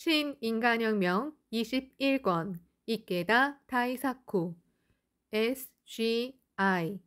신인간혁명 21권 이케다 다이사쿠 SGI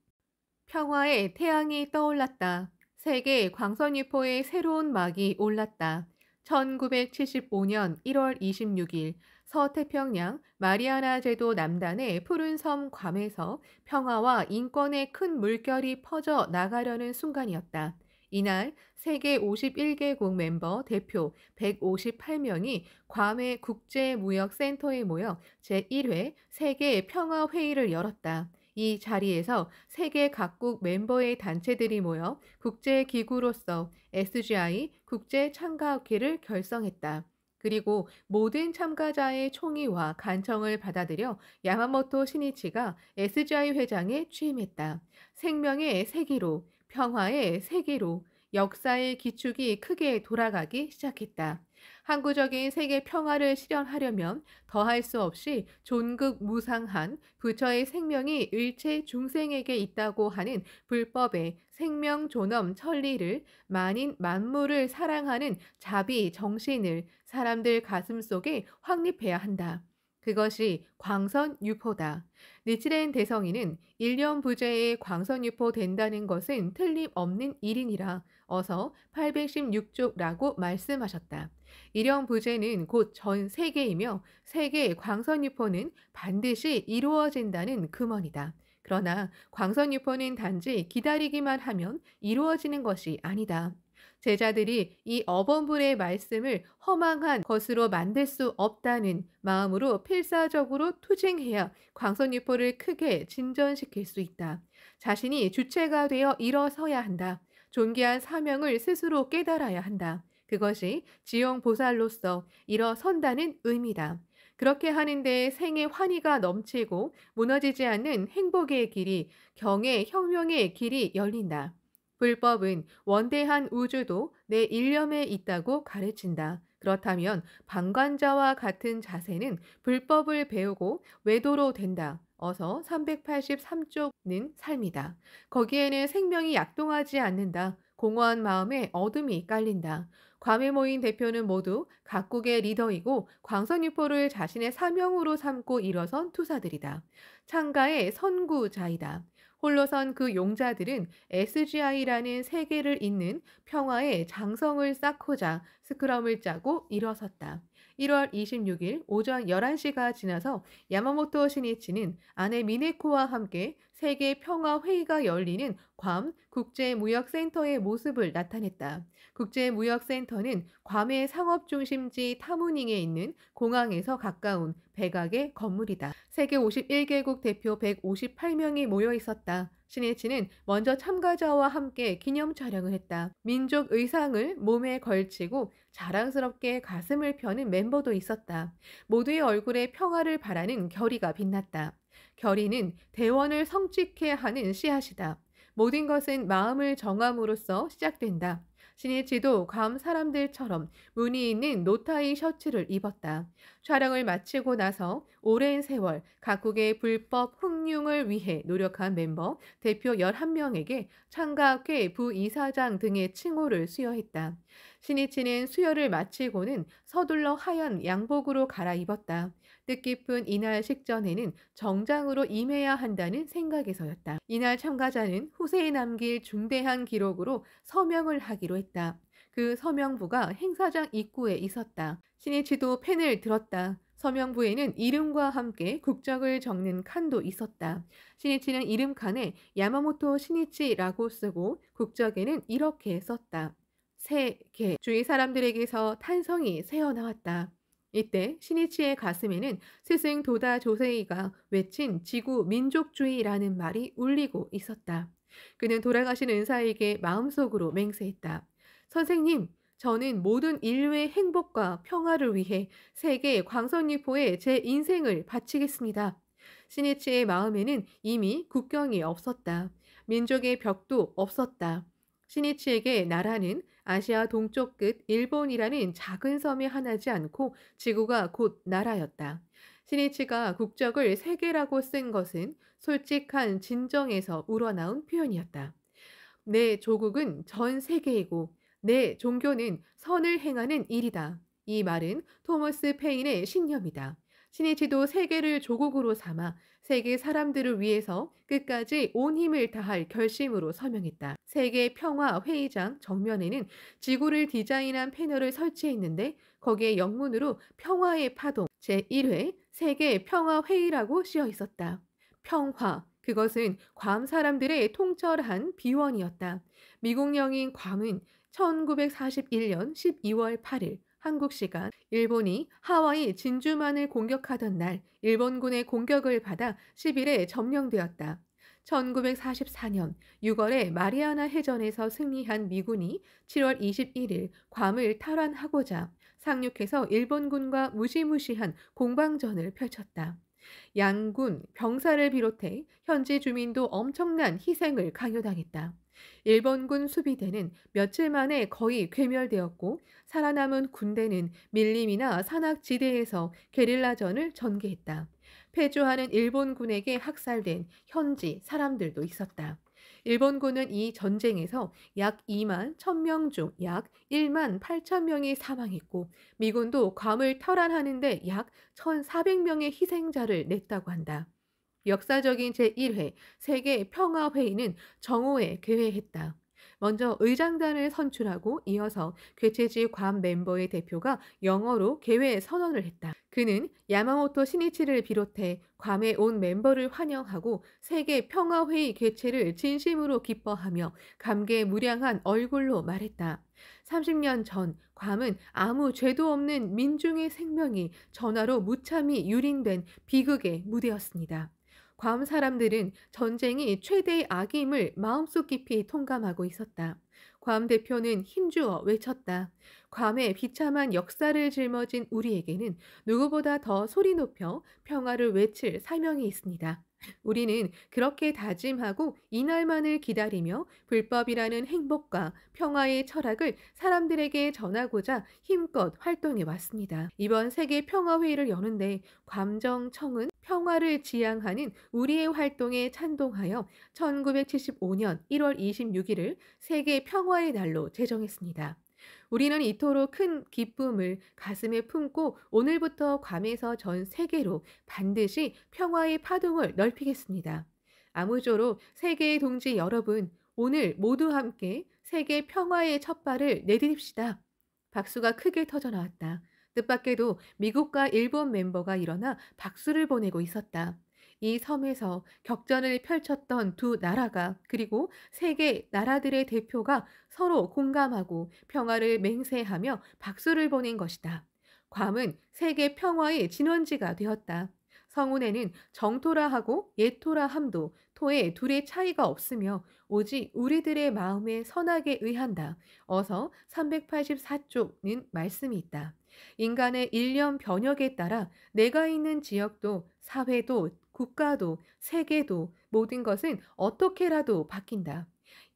평화의 태양이 떠올랐다. 세계 광선유포의 새로운 막이 올랐다. 1975년 1월 26일 서태평양 마리아나 제도 남단의 푸른 섬 괌에서 평화와 인권의 큰 물결이 퍼져 나가려는 순간이었다. 이날 세계 51개국 멤버 대표 158명이 괌의 국제무역센터에 모여 제1회 세계 평화회의를 열었다. 이 자리에서 세계 각국 멤버의 단체들이 모여 국제기구로서 SGI 국제참가학회를 결성했다. 그리고 모든 참가자의 총의와 간청을 받아들여 야마모토 신이치가 SGI 회장에 취임했다. 생명의 세기로, 평화의 세기로, 역사의 기축이 크게 돌아가기 시작했다. 항구적인 세계 평화를 실현하려면 더할 수 없이 존극무상한 부처의 생명이 일체 중생에게 있다고 하는 불법의 생명 존엄 천리를 만인 만물을 사랑하는 자비 정신을 사람들 가슴 속에 확립해야 한다. 그것이 광선유포다. 니치렌 대성이는 1년 부재에 광선유포 된다는 것은 틀림없는 일이니라 어서 816쪽라고 말씀하셨다. 1년 부재는 곧 전 세계이며 세계 광선유포는 반드시 이루어진다는 금언이다. 그러나 광선유포는 단지 기다리기만 하면 이루어지는 것이 아니다. 제자들이 이 어범불의 말씀을 허망한 것으로 만들 수 없다는 마음으로 필사적으로 투쟁해야 광선유포를 크게 진전시킬 수 있다. 자신이 주체가 되어 일어서야 한다. 존귀한 사명을 스스로 깨달아야 한다. 그것이 지용보살로서 일어선다는 의미다. 그렇게 하는데 생의 환희가 넘치고 무너지지 않는 행복의 길이, 경의 혁명의 길이 열린다. 불법은 원대한 우주도 내 일념에 있다고 가르친다. 그렇다면 방관자와 같은 자세는 불법을 배우고 외도로 된다. 어서 383쪽는 삶이다. 거기에는 생명이 약동하지 않는다. 공허한 마음에 어둠이 깔린다. 괌에 모인 대표는 모두 각국의 리더이고 광선유포를 자신의 사명으로 삼고 일어선 투사들이다. 창가의 선구자이다. 홀로선 그 용자들은 SGI라는 세계를 잇는 평화의 장성을 쌓고자 스크럼을 짜고 일어섰다. 1월 26일 오전 11시가 지나서 야마모토 신이치는 아내 미네코와 함께 세계 평화 회의가 열리는 괌 국제무역센터의 모습을 나타냈다. 국제무역센터는 괌의 상업중심지 타무닝에 있는 공항에서 가까운 백악의 건물이다. 세계 51개국 대표 158명이 모여 있었다. 신이치는 먼저 참가자와 함께 기념 촬영을 했다. 민족 의상을 몸에 걸치고 자랑스럽게 가슴을 펴는 멤버도 있었다. 모두의 얼굴에 평화를 바라는 결의가 빛났다. 결의는 대원을 성취케 하는 씨앗이다. 모든 것은 마음을 정함으로써 시작된다. 신이치도 괌 사람들처럼 무늬 있는 노타이 셔츠를 입었다. 촬영을 마치고 나서 오랜 세월 각국의 불법 흑융을 위해 노력한 멤버 대표 11명에게 창가학회 부이사장 등의 칭호를 수여했다. 신이치는 수여를 마치고는 서둘러 하얀 양복으로 갈아입었다. 뜻깊은 이날 식전에는 정장으로 임해야 한다는 생각에서였다. 이날 참가자는 후세에 남길 중대한 기록으로 서명을 하기로 했다. 그 서명부가 행사장 입구에 있었다. 신이치도 펜을 들었다. 서명부에는 이름과 함께 국적을 적는 칸도 있었다. 신이치는 이름칸에 야마모토 신이치라고 쓰고 국적에는 이렇게 썼다. 세계. 주위 사람들에게서 탄성이 새어나왔다. 이때 신이치의 가슴에는 스승 도다 조세이가 외친 지구 민족주의라는 말이 울리고 있었다. 그는 돌아가신 은사에게 마음속으로 맹세했다. 선생님, 저는 모든 인류의 행복과 평화를 위해 세계 광선유포에 제 인생을 바치겠습니다. 신이치의 마음에는 이미 국경이 없었다. 민족의 벽도 없었다. 신이치에게 나라는 아시아 동쪽 끝 일본이라는 작은 섬에 하나지 않고 지구가 곧 나라였다. 신이치가 국적을 세계라고 쓴 것은 솔직한 진정에서 우러나온 표현이었다. 내 조국은 전 세계이고 내 종교는 선을 행하는 일이다. 이 말은 토머스 페인의 신념이다. 신이치도 세계를 조국으로 삼아 세계 사람들을 위해서 끝까지 온 힘을 다할 결심으로 서명했다. 세계 평화 회의장 정면에는 지구를 디자인한 패널을 설치했는데 거기에 영문으로 평화의 파동 제1회 세계 평화 회의라고 쓰여 있었다. 평화 그것은 괌 사람들의 통철한 비원이었다. 미국 영인 괌은 1941년 12월 8일 한국 시간 일본이 하와이 진주만을 공격하던 날 일본군의 공격을 받아 10일에 점령되었다. 1944년 6월에 마리아나 해전에서 승리한 미군이 7월 21일 괌을 탈환하고자 상륙해서 일본군과 무시무시한 공방전을 펼쳤다. 양군, 병사를 비롯해 현지 주민도 엄청난 희생을 강요당했다. 일본군 수비대는 며칠 만에 거의 괴멸되었고 살아남은 군대는 밀림이나 산악지대에서 게릴라전을 전개했다. 패주하는 일본군에게 학살된 현지 사람들도 있었다. 일본군은 이 전쟁에서 약 2만 1,000명 중 약 1만 8천 명이 사망했고 미군도 괌을 탈환하는 데 약 1,400명의 희생자를 냈다고 한다. 역사적인 제1회 세계 평화회의는 정오에 개회했다. 먼저 의장단을 선출하고 이어서 괴체지 괌 멤버의 대표가 영어로 개회 선언을 했다. 그는 야마모토 신이치를 비롯해 괌에 온 멤버를 환영하고 세계 평화회의 개최를 진심으로 기뻐하며 감개무량한 얼굴로 말했다. 30년 전 괌은 아무 죄도 없는 민중의 생명이 전화로 무참히 유린된 비극의 무대였습니다. 괌 사람들은 전쟁이 최대의 악임을 마음속 깊이 통감하고 있었다. 괌 대표는 힘주어 외쳤다. 괌의 비참한 역사를 짊어진 우리에게는 누구보다 더 소리 높여 평화를 외칠 사명이 있습니다. 우리는 그렇게 다짐하고 이날만을 기다리며 불법이라는 행복과 평화의 철학을 사람들에게 전하고자 힘껏 활동해 왔습니다. 이번 세계 평화회의를 여는데 괌정청은 평화를 지향하는 우리의 활동에 찬동하여 1975년 1월 26일을 세계 평화의 날로 제정했습니다. 우리는 이토록 큰 기쁨을 가슴에 품고 오늘부터 괌에서 전 세계로 반드시 평화의 파동을 넓히겠습니다. 아무쪼록 세계의 동지 여러분, 오늘 모두 함께 세계 평화의 첫발을 내디딥시다. 박수가 크게 터져 나왔다. 뜻밖에도 미국과 일본 멤버가 일어나 박수를 보내고 있었다. 이 섬에서 격전을 펼쳤던 두 나라가 그리고 세계 나라들의 대표가 서로 공감하고 평화를 맹세하며 박수를 보낸 것이다. 괌은 세계 평화의 진원지가 되었다. 성운에는 정토라 하고 예토라 함도 토의 둘의 차이가 없으며 오직 우리들의 마음에 선하게 의한다. 어서 384쪽는 말씀이 있다. 인간의 일념 변혁에 따라 내가 있는 지역도 사회도 국가도 세계도 모든 것은 어떻게라도 바뀐다.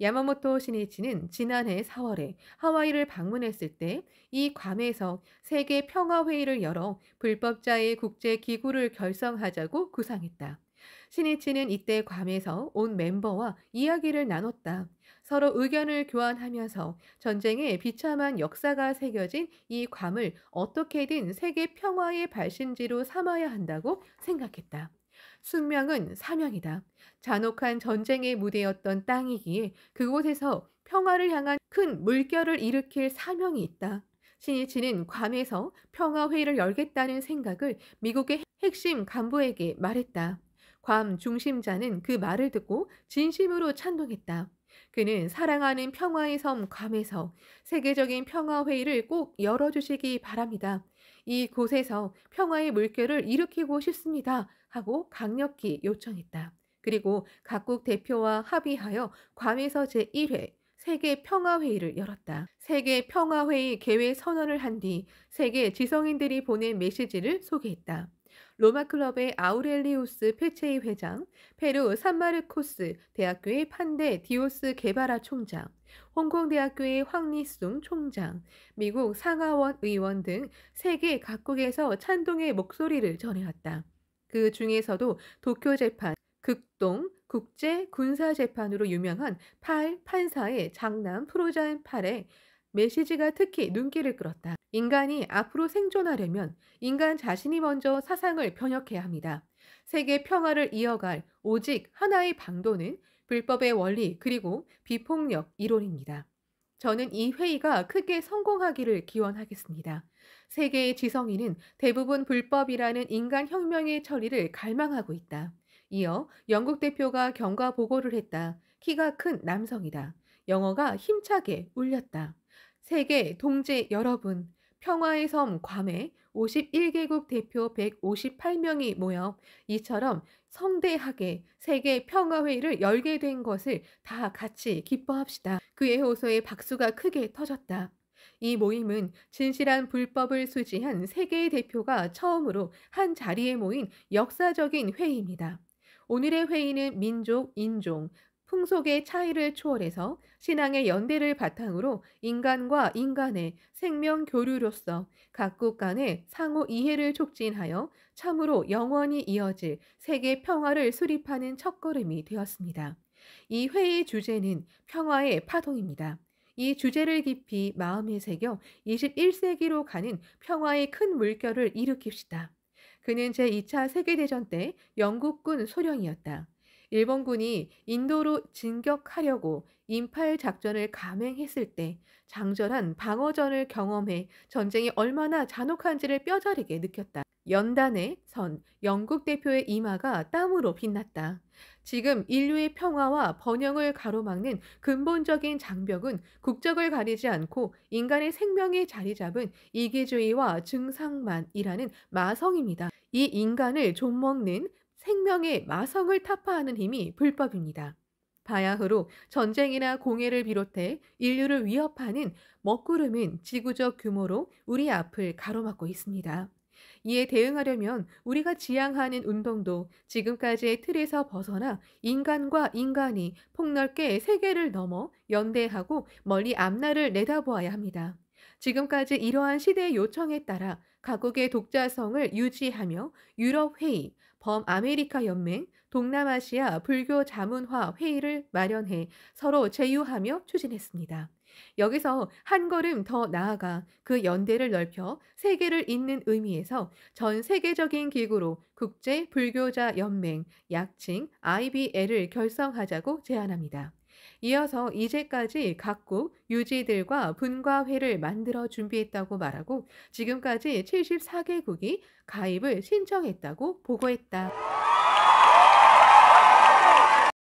야마모토 신이치는 지난해 4월에 하와이를 방문했을 때 이 괌에서 세계 평화회의를 열어 불법자의 국제기구를 결성하자고 구상했다. 신이치는 이때 괌에서 온 멤버와 이야기를 나눴다. 서로 의견을 교환하면서 전쟁의 비참한 역사가 새겨진 이 괌을 어떻게든 세계 평화의 발신지로 삼아야 한다고 생각했다. 숙명은 사명이다. 잔혹한 전쟁의 무대였던 땅이기에 그곳에서 평화를 향한 큰 물결을 일으킬 사명이 있다. 신이치는 괌에서 평화회의를 열겠다는 생각을 미국의 핵심 간부에게 말했다. 괌 중심자는 그 말을 듣고 진심으로 찬동했다. 그는 사랑하는 평화의 섬 괌에서 세계적인 평화회의를 꼭 열어주시기 바랍니다. 이곳에서 평화의 물결을 일으키고 싶습니다. 하고 강력히 요청했다. 그리고 각국 대표와 합의하여 괌에서 제1회 세계 평화회의를 열었다. 세계 평화회의 개회 선언을 한 뒤 세계 지성인들이 보낸 메시지를 소개했다. 로마 클럽의 아우렐리우스 페체이 회장, 페루 산마르코스 대학교의 판데 디오스 게바라 총장, 홍콩 대학교의 황리숭 총장, 미국 상하원 의원 등 세계 각국에서 찬동의 목소리를 전해왔다. 그 중에서도 도쿄 재판, 극동 국제 군사 재판으로 유명한 팔 판사의 장남 프로잔 팔의 메시지가 특히 눈길을 끌었다. 인간이 앞으로 생존하려면 인간 자신이 먼저 사상을 변혁해야 합니다. 세계 평화를 이어갈 오직 하나의 방도는 불법의 원리 그리고 비폭력 이론입니다. 저는 이 회의가 크게 성공하기를 기원하겠습니다. 세계의 지성인은 대부분 불법이라는 인간 혁명의 처리를 갈망하고 있다. 이어 영국 대표가 경과 보고를 했다. 키가 큰 남성이다. 영어가 힘차게 울렸다. 세계 동지 여러분, 평화의 섬 괌에 51개국 대표 158명이 모여 이처럼 성대하게 세계 평화회의를 열게 된 것을 다 같이 기뻐합시다. 그의 호소에 박수가 크게 터졌다. 이 모임은 진실한 불법을 수지한 세계의 대표가 처음으로 한 자리에 모인 역사적인 회의입니다. 오늘의 회의는 민족, 인종, 풍속의 차이를 초월해서 신앙의 연대를 바탕으로 인간과 인간의 생명 교류로서 각국 간의 상호 이해를 촉진하여 참으로 영원히 이어질 세계 평화를 수립하는 첫걸음이 되었습니다. 이 회의 주제는 평화의 파동입니다. 이 주제를 깊이 마음에 새겨 21세기로 가는 평화의 큰 물결을 일으킵시다. 그는 제2차 세계대전 때 영국군 소령이었다. 일본군이 인도로 진격하려고 인팔 작전을 감행했을 때 장절한 방어전을 경험해 전쟁이 얼마나 잔혹한지를 뼈저리게 느꼈다. 연단에 선 영국 대표의 이마가 땀으로 빛났다. 지금 인류의 평화와 번영을 가로막는 근본적인 장벽은 국적을 가리지 않고 인간의 생명에 자리 잡은 이기주의와 증상만이라는 마성입니다. 이 인간을 좀먹는 생명의 마성을 타파하는 힘이 불법입니다. 바야흐로 전쟁이나 공해를 비롯해 인류를 위협하는 먹구름은 지구적 규모로 우리 앞을 가로막고 있습니다. 이에 대응하려면 우리가 지향하는 운동도 지금까지의 틀에서 벗어나 인간과 인간이 폭넓게 세계를 넘어 연대하고 멀리 앞날을 내다보아야 합니다. 지금까지 이러한 시대의 요청에 따라 각국의 독자성을 유지하며 유럽회의, 범아메리카 연맹, 동남아시아 불교 자문화 회의를 마련해 서로 제휴하며 추진했습니다. 여기서 한 걸음 더 나아가 그 연대를 넓혀 세계를 잇는 의미에서 전 세계적인 기구로 국제 불교자 연맹, 약칭 IBL을 결성하자고 제안합니다. 이어서 이제까지 각국 유지들과 분과회를 만들어 준비했다고 말하고 지금까지 74개국이 가입을 신청했다고 보고했다.